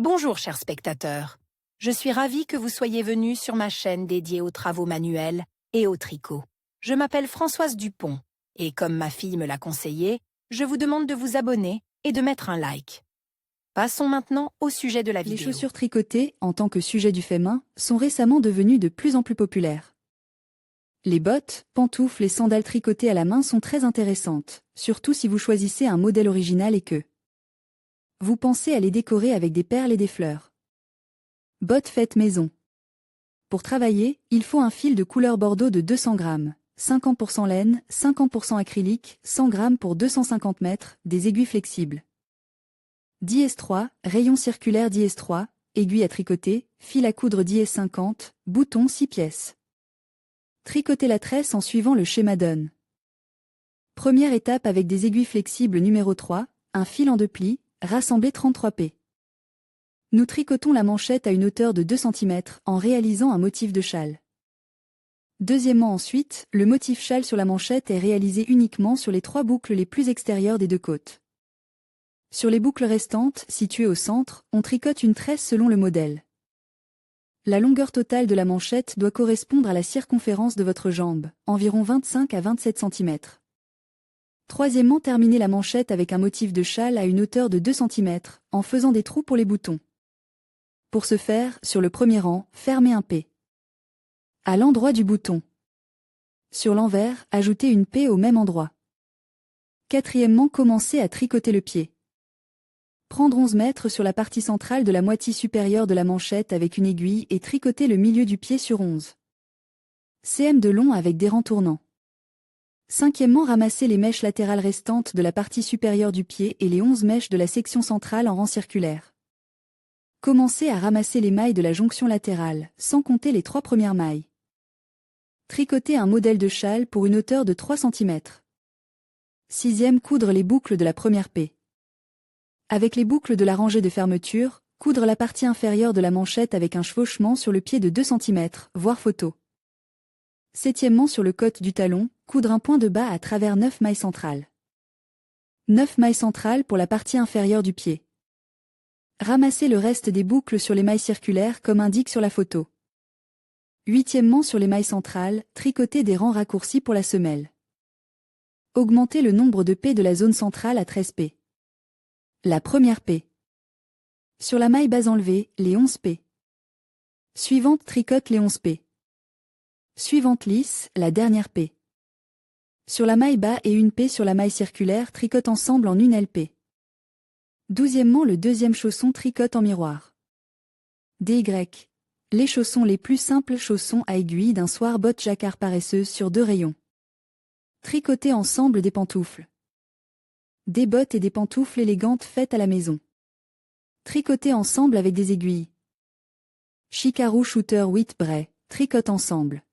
Bonjour chers spectateurs, je suis ravie que vous soyez venus sur ma chaîne dédiée aux travaux manuels et au tricot. Je m'appelle Françoise Dupont et comme ma fille me l'a conseillé, je vous demande de vous abonner et de mettre un like. Passons maintenant au sujet de la vidéo. Les chaussures tricotées, en tant que sujet du fait main, sont récemment devenues de plus en plus populaires. Les bottes, pantoufles et sandales tricotées à la main sont très intéressantes, surtout si vous choisissez un modèle original et que vous pensez à les décorer avec des perles et des fleurs. Bottes faites maison. Pour travailler, il faut un fil de couleur bordeaux de 200 grammes, 50% laine, 50% acrylique, 100 grammes pour 250 mètres, des aiguilles flexibles. 10S3, rayon circulaire 10S3, aiguille à tricoter, fil à coudre 10S50, bouton 6 pièces. Tricoter la tresse en suivant le schéma donne. Première étape avec des aiguilles flexibles numéro 3, un fil en 2 plis, rassemblé 33 p. Nous tricotons la manchette à une hauteur de 2 cm en réalisant un motif de châle. Deuxièmement ensuite, le motif châle sur la manchette est réalisé uniquement sur les 3 boucles les plus extérieures des 2 côtes. Sur les boucles restantes, situées au centre, on tricote une tresse selon le modèle. La longueur totale de la manchette doit correspondre à la circonférence de votre jambe, environ 25 à 27 cm. Troisièmement, terminez la manchette avec un motif de châle à une hauteur de 2 cm, en faisant des trous pour les boutons. Pour ce faire, sur le premier rang, fermez un P. À l'endroit du bouton. Sur l'envers, ajoutez une P au même endroit. Quatrièmement, commencez à tricoter le pied. Prendre 11 mètres sur la partie centrale de la moitié supérieure de la manchette avec une aiguille et tricoter le milieu du pied sur 11 cm de long avec des rangs tournants. Cinquièmement, ramassez les mèches latérales restantes de la partie supérieure du pied et les 11 mèches de la section centrale en rang circulaire. Commencez à ramasser les mailles de la jonction latérale, sans compter les 3 premières mailles. Tricotez un modèle de châle pour une hauteur de 3 cm. Sixième, coudre les boucles de la première P. Avec les boucles de la rangée de fermeture, coudre la partie inférieure de la manchette avec un chevauchement sur le pied de 2 cm, voir photo. Septièmement, sur le côte du talon, coudre un point de bas à travers 9 mailles centrales. 9 mailles centrales pour la partie inférieure du pied. Ramassez le reste des boucles sur les mailles circulaires comme indique sur la photo. Huitièmement, sur les mailles centrales, tricotez des rangs raccourcis pour la semelle. Augmentez le nombre de P de la zone centrale à 13 P. La première P. Sur la maille base enlevée, les 11 P. Suivante, tricote les 11 P. Suivante lisse, la dernière P. Sur la maille bas et une P sur la maille circulaire, tricote ensemble en une LP. Douzièmement, le deuxième chausson tricote en miroir. DY. Les chaussons les plus simples, chaussons à aiguille d'un soir, bottes jacquard paresseuses sur 2 rayons. Tricoter ensemble des pantoufles. Des bottes et des pantoufles élégantes faites à la maison. Tricoter ensemble avec des aiguilles. Chicarou shooter 8 bray, tricote ensemble.